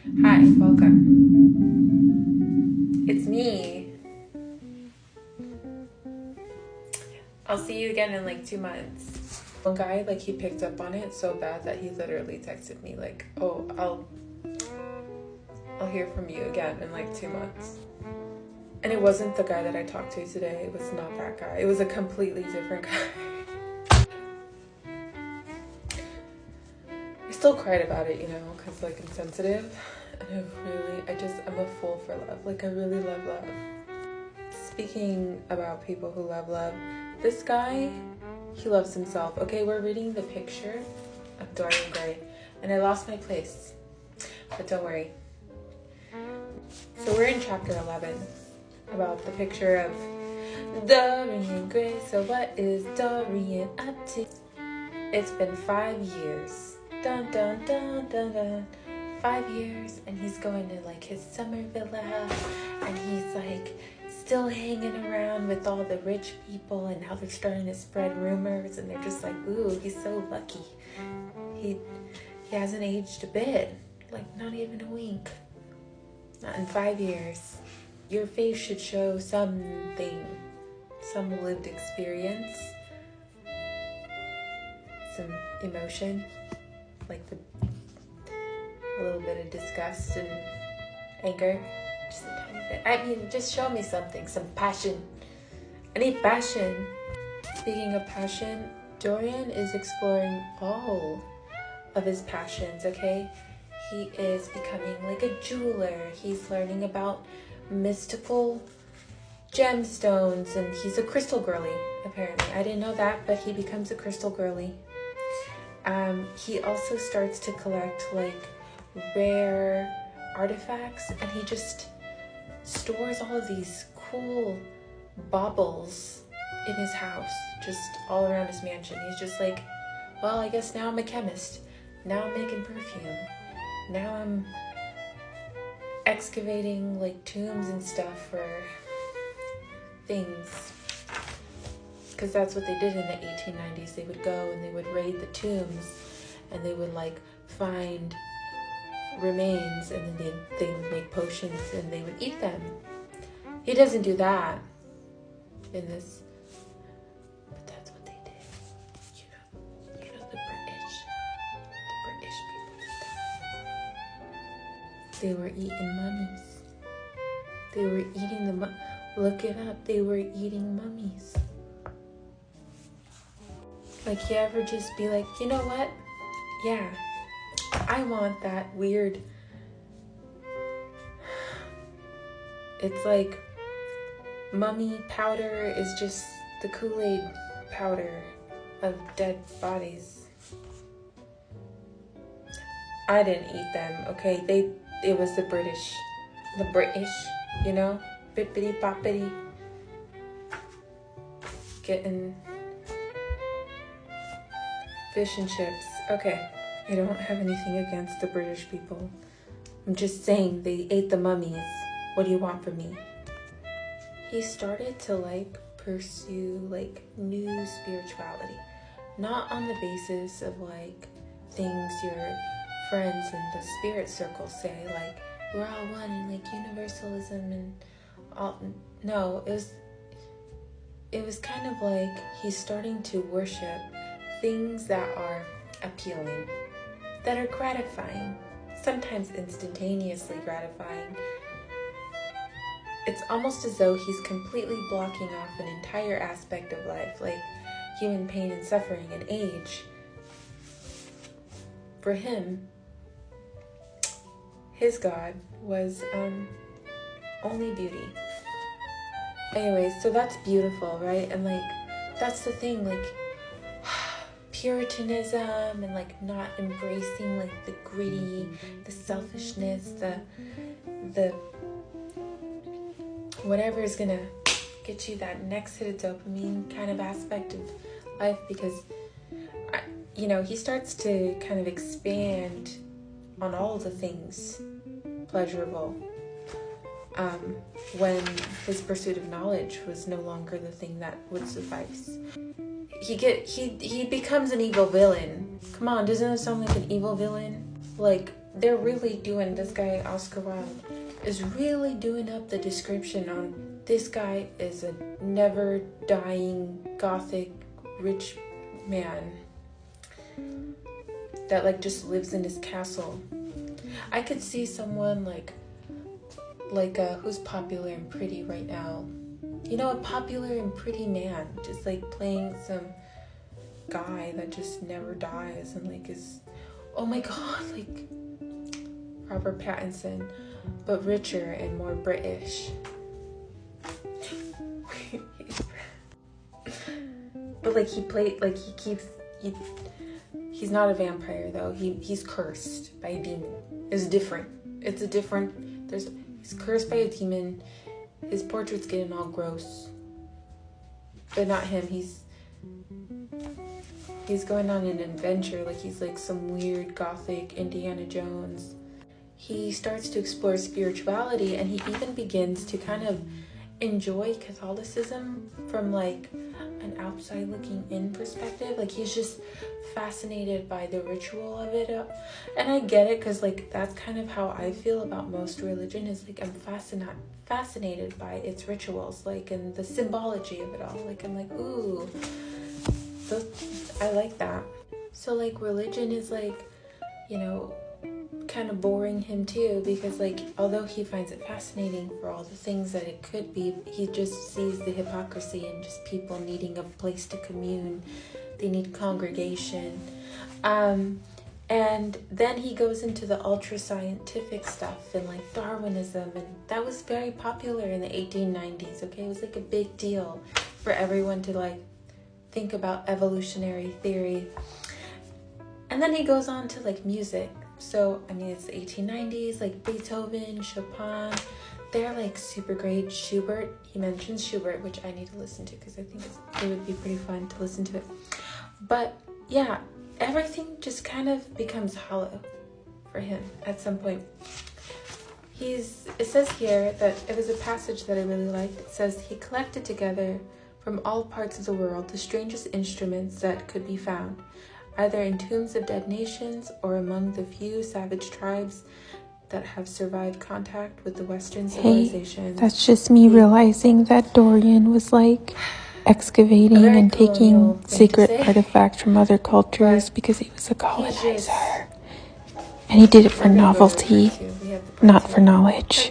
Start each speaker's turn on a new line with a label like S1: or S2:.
S1: Hi, welcome. It's me. I'll see you again in like 2 months. One guy, like, he picked up on it so bad that he literally texted me like, oh, I'll hear from you again in like 2 months. And it wasn't the guy that I talked to today. It was not that guy. It was a completely different guy. I still cried about it, you know, because like I'm sensitive. And I'm a fool for love. Like, I really love love. Speaking about people who love love, this guy, he loves himself. Okay, we're reading the picture of Dorian Gray, and I lost my place, but don't worry. So we're in chapter 11 about the picture of Dorian Gray. So what is Dorian up to? It's been 5 years. Dun dun dun dun dun. 5 years, and he's going to like his summer villa, and he's like still hanging around with all the rich people, and now they're starting to spread rumors, and they're just like, ooh, he's so lucky. He hasn't aged a bit, like not even a wink. Not in 5 years. Your face should show something, some lived experience, some emotion, like a little bit of disgust and anger, just a tiny bit. I mean, just show me something, some passion. I need passion. Speaking of passion, Dorian is exploring all of his passions, okay? He is becoming like a jeweler. He's learning about mystical gemstones, and he's a crystal girly, apparently. I didn't know that, but he becomes a crystal girly. He also starts to collect like rare artifacts, and he just stores all of these cool baubles in his house, just all around his mansion. He's just like, well, I guess now I'm a chemist. Now I'm making perfume. Now I'm excavating like tombs and stuff for things. Because that's what they did in the 1890s. They would go and they would raid the tombs, and they would like find remains, and then they would make potions and they would eat them. He doesn't do that in this, but that's what they did. You know the British people did that. They were eating mummies. They were eating look it up. They were eating mummies. Like, you ever just be like, you know what? Yeah, I want that weird. It's like mummy powder is just the Kool-Aid powder of dead bodies. I didn't eat them, okay? It was the British, you know, bippity boppity, getting fish and chips. Okay, I don't have anything against the British people. I'm just saying they ate the mummies. What do you want from me? He started to like pursue like new spirituality, not on the basis of like things your friends in the spirit circle say, like we're all one and like universalism and all. No, it was kind of like he's starting to worship things that are appealing, that are gratifying, sometimes instantaneously gratifying. It's almost as though he's completely blocking off an entire aspect of life, like human pain and suffering and age. For him, his God was only beauty. Anyways, so that's beautiful, right? And like, that's the thing, like, Puritanism and like not embracing like the greedy, the selfishness, the whatever is gonna get you that next hit of dopamine kind of aspect of life, because he starts to kind of expand on all the things pleasurable when his pursuit of knowledge was no longer the thing that would suffice. He becomes an evil villain. Come on, doesn't it sound like an evil villain? Like they're really doing, this guy Oscar Wilde is really doing up the description on this guy is a never dying gothic rich man that like just lives in his castle. I could see someone like who's popular and pretty right now, you know, a popular and pretty man just like playing some guy that just never dies and like is, oh my god, like Robert Pattinson, but richer and more British. But like he played, like he's not a vampire though. He's cursed by a demon. It's different. It's a different. He's cursed by a demon. His portrait's getting all gross, but not him. He's going on an adventure. Like he's like some weird gothic Indiana Jones. He starts to explore spirituality, and he even begins to kind of enjoy Catholicism from like an outside looking in perspective. Like he's just fascinated by the ritual of it, and I get it, because like that's kind of how I feel about most religion, is like I'm fascinated by its rituals, like, and the symbology of it all. Like I'm like, ooh, I like that. So like religion is like, you know, kind of boring him too, because like although he finds it fascinating for all the things that it could be, he just sees the hypocrisy and just people needing a place to commune. They need congregation. And then he goes into the ultra scientific stuff and like Darwinism, and that was very popular in the 1890s. Okay, it was like a big deal for everyone to like think about evolutionary theory. And then he goes on to like music. So, I mean, it's the 1890s, like Beethoven, Chopin, they're like super great. Schubert, he mentions Schubert, which I need to listen to because I think it would be pretty fun to listen to it. But yeah, everything just kind of becomes hollow for him at some point. It says here that it was a passage that I really liked. It says, he collected together from all parts of the world the strangest instruments that could be found, either in tombs of dead nations or among the few savage tribes that have survived contact with the Western civilization.
S2: Hey, that's just me realizing that Dorian was like excavating and taking secret artifacts from other cultures because he was a colonizer. And he did it for novelty, not for knowledge.